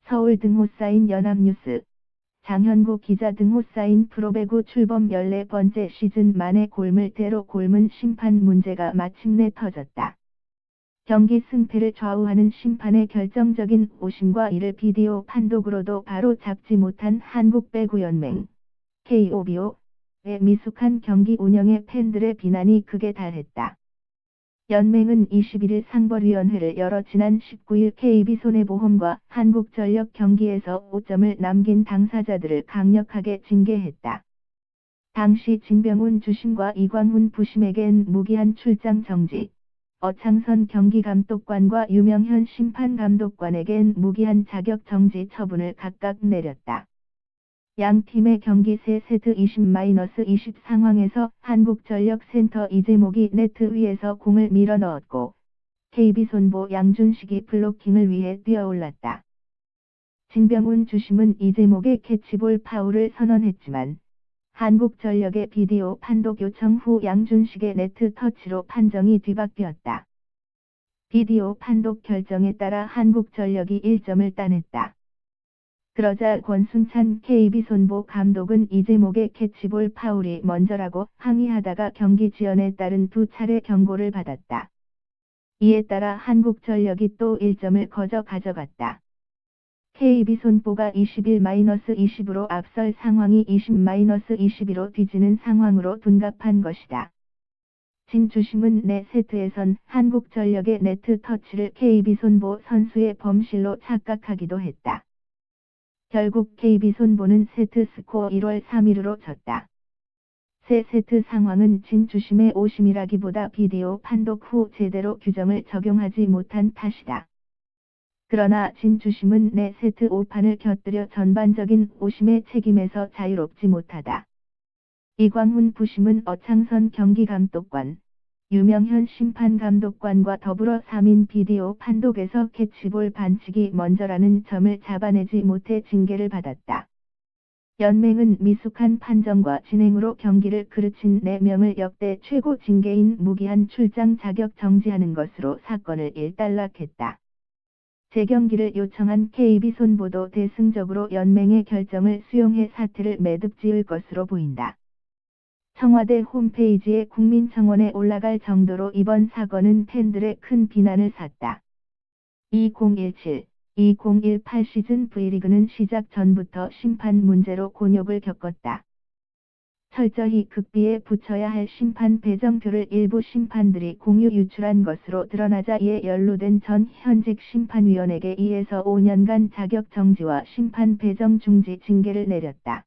서울 등호 쌓인 연합뉴스. 장현구 기자 등호 쌓인 프로배구 출범 14번째 시즌 만에 골물대로 골문 심판 문제가 마침내 터졌다. 경기 승패를 좌우하는 심판의 결정적인 오심과 이를 비디오 판독으로도 바로 잡지 못한 한국배구연맹 KOBO의 미숙한 경기 운영에 팬들의 비난이 극에 달했다. 연맹은 21일 상벌위원회를 열어 지난 19일 KB손해보험과 한국전력 경기에서 5점을 남긴 당사자들을 강력하게 징계했다. 당시 진병훈 주심과 이광훈 부심에겐 무기한 출장 정지, 어창선 경기감독관과 유명현 심판감독관에겐 무기한 자격 정지 처분을 각각 내렸다. 양 팀의 경기 3세트 20-20 상황에서 한국전력 센터 이재목이 네트 위에서 공을 밀어넣었고 KB손보 양준식이 블로킹을 위해 뛰어올랐다. 진병훈 주심은 이재목의 캐치볼 파울을 선언했지만 한국전력의 비디오 판독 요청 후 양준식의 네트 터치로 판정이 뒤바뀌었다. 비디오 판독 결정에 따라 한국전력이 1점을 따냈다. 그러자 권순찬 KB손보 감독은 이재목의 캐치볼 파울이 먼저라고 항의하다가 경기 지연에 따른 2차례 경고를 받았다. 이에 따라 한국전력이 또 1점을 거저 가져갔다. KB손보가 21-20으로 앞설 상황이 20-22로 뒤지는 상황으로 둔갑한 것이다. 진 주심은 4세트에선 한국전력의 네트 터치를 KB손보 선수의 범실로 착각하기도 했다. 결국 KB손보는 세트 스코어 1-3으로 졌다. 3세트 상황은 진 주심의 오심이라기보다 비디오 판독 후 제대로 규정을 적용하지 못한 탓이다. 그러나 진 주심은 4세트 5판을 곁들여 전반적인 오심의 책임에서 자유롭지 못하다. 이광훈 부심은 어창선 경기감독관, 유명현 심판감독관과 더불어 3인 비디오 판독에서 캐치볼 반칙이 먼저라는 점을 잡아내지 못해 징계를 받았다. 연맹은 미숙한 판정과 진행으로 경기를 그르친 4명을 역대 최고 징계인 무기한 출장 자격 정지하는 것으로 사건을 일단락했다. 재경기를 요청한 KB손보도 대승적으로 연맹의 결정을 수용해 사태를 매듭지을 것으로 보인다. 청와대 홈페이지에 국민청원에 올라갈 정도로 이번 사건은 팬들의 큰 비난을 샀다. 2017-2018 시즌 V리그는 시작 전부터 심판 문제로 곤욕을 겪었다. 철저히 극비에 붙여야 할 심판 배정표를 일부 심판들이 공유 유출한 것으로 드러나자 이에 연루된 전 현직 심판위원에게 2에서 5년간 자격 정지와 심판 배정 중지 징계를 내렸다.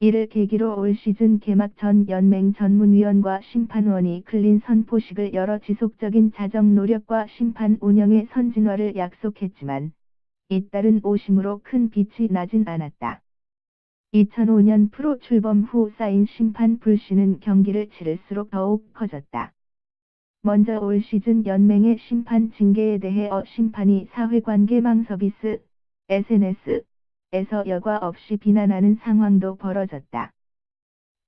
이를 계기로 올 시즌 개막 전 연맹 전문위원과 심판원이 클린 선포식을 열어 지속적인 자정 노력과 심판 운영의 선진화를 약속했지만 잇따른 오심으로 큰 빛이 나진 않았다. 2005년 프로 출범 후 쌓인 심판 불신은 경기를 치를수록 더욱 커졌다. 먼저 올 시즌 연맹의 심판 징계에 대해 심판이 사회관계망 서비스, SNS에서 여과 없이 비난하는 상황도 벌어졌다.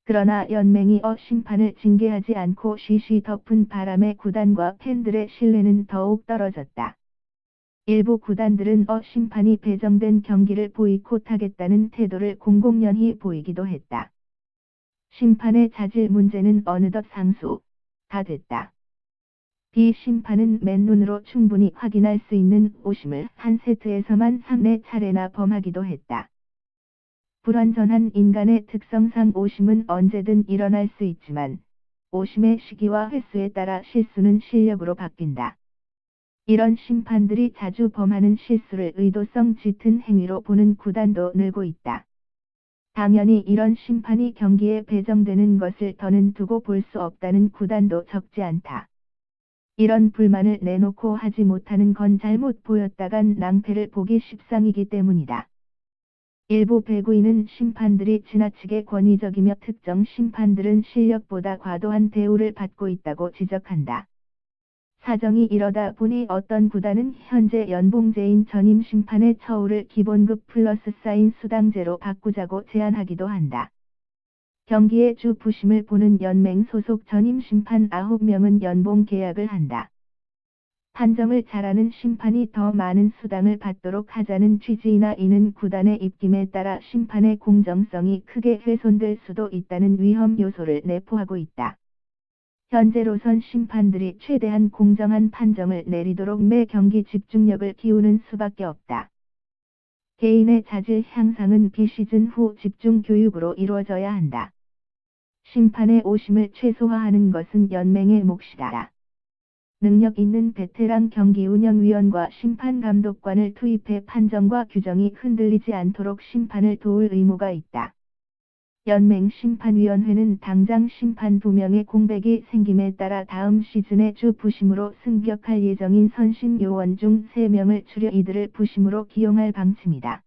그러나 연맹이 심판을 징계하지 않고 쉬쉬 덮은 바람에 구단과 팬들의 신뢰는 더욱 떨어졌다. 일부 구단들은 심판이 배정된 경기를 보이콧하겠다는 태도를 공공연히 보이기도 했다. 심판의 자질 문제는 어느덧 상수가 됐다. 비심판은 맨눈으로 충분히 확인할 수 있는 오심을 한 세트에서만 3-4차례나 범하기도 했다. 불완전한 인간의 특성상 오심은 언제든 일어날 수 있지만 오심의 시기와 횟수에 따라 실수는 실력으로 바뀐다. 이런 심판들이 자주 범하는 실수를 의도성 짙은 행위로 보는 구단도 늘고 있다. 당연히 이런 심판이 경기에 배정되는 것을 더는 두고 볼 수 없다는 구단도 적지 않다. 이런 불만을 내놓고 하지 못하는 건 잘못 보였다간 낭패를 보기 십상이기 때문이다. 일부 배구인은 심판들이 지나치게 권위적이며 특정 심판들은 실력보다 과도한 대우를 받고 있다고 지적한다. 사정이 이러다 보니 어떤 구단은 현재 연봉제인 전임 심판의 처우를 기본급 플러스 쌓인 수당제로 바꾸자고 제안하기도 한다. 경기의 주 부심을 보는 연맹 소속 전임 심판 9명은 연봉 계약을 한다. 판정을 잘하는 심판이 더 많은 수당을 받도록 하자는 취지이나 이는 구단의 입김에 따라 심판의 공정성이 크게 훼손될 수도 있다는 위험 요소를 내포하고 있다. 현재로선 심판들이 최대한 공정한 판정을 내리도록 매 경기 집중력을 기우는 수밖에 없다. 개인의 자질 향상은 비시즌 후 집중 교육으로 이루어져야 한다. 심판의 오심을 최소화하는 것은 연맹의 몫이다. 능력 있는 베테랑 경기운영위원과 심판감독관을 투입해 판정과 규정이 흔들리지 않도록 심판을 도울 의무가 있다. 연맹 심판위원회는 당장 심판 2명의 공백이 생김에 따라 다음 시즌에 주 부심으로 승격할 예정인 선심 요원 중 3명을 추려 이들을 부심으로 기용할 방침이다.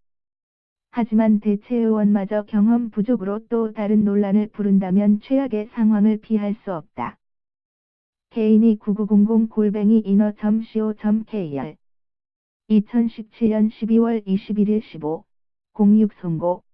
하지만 대체 의원마저 경험 부족으로 또 다른 논란을 부른다면 최악의 상황을 피할 수 없다. 개인이 9900-inner.co.kr 2017년 12월 21일 15, 06 송고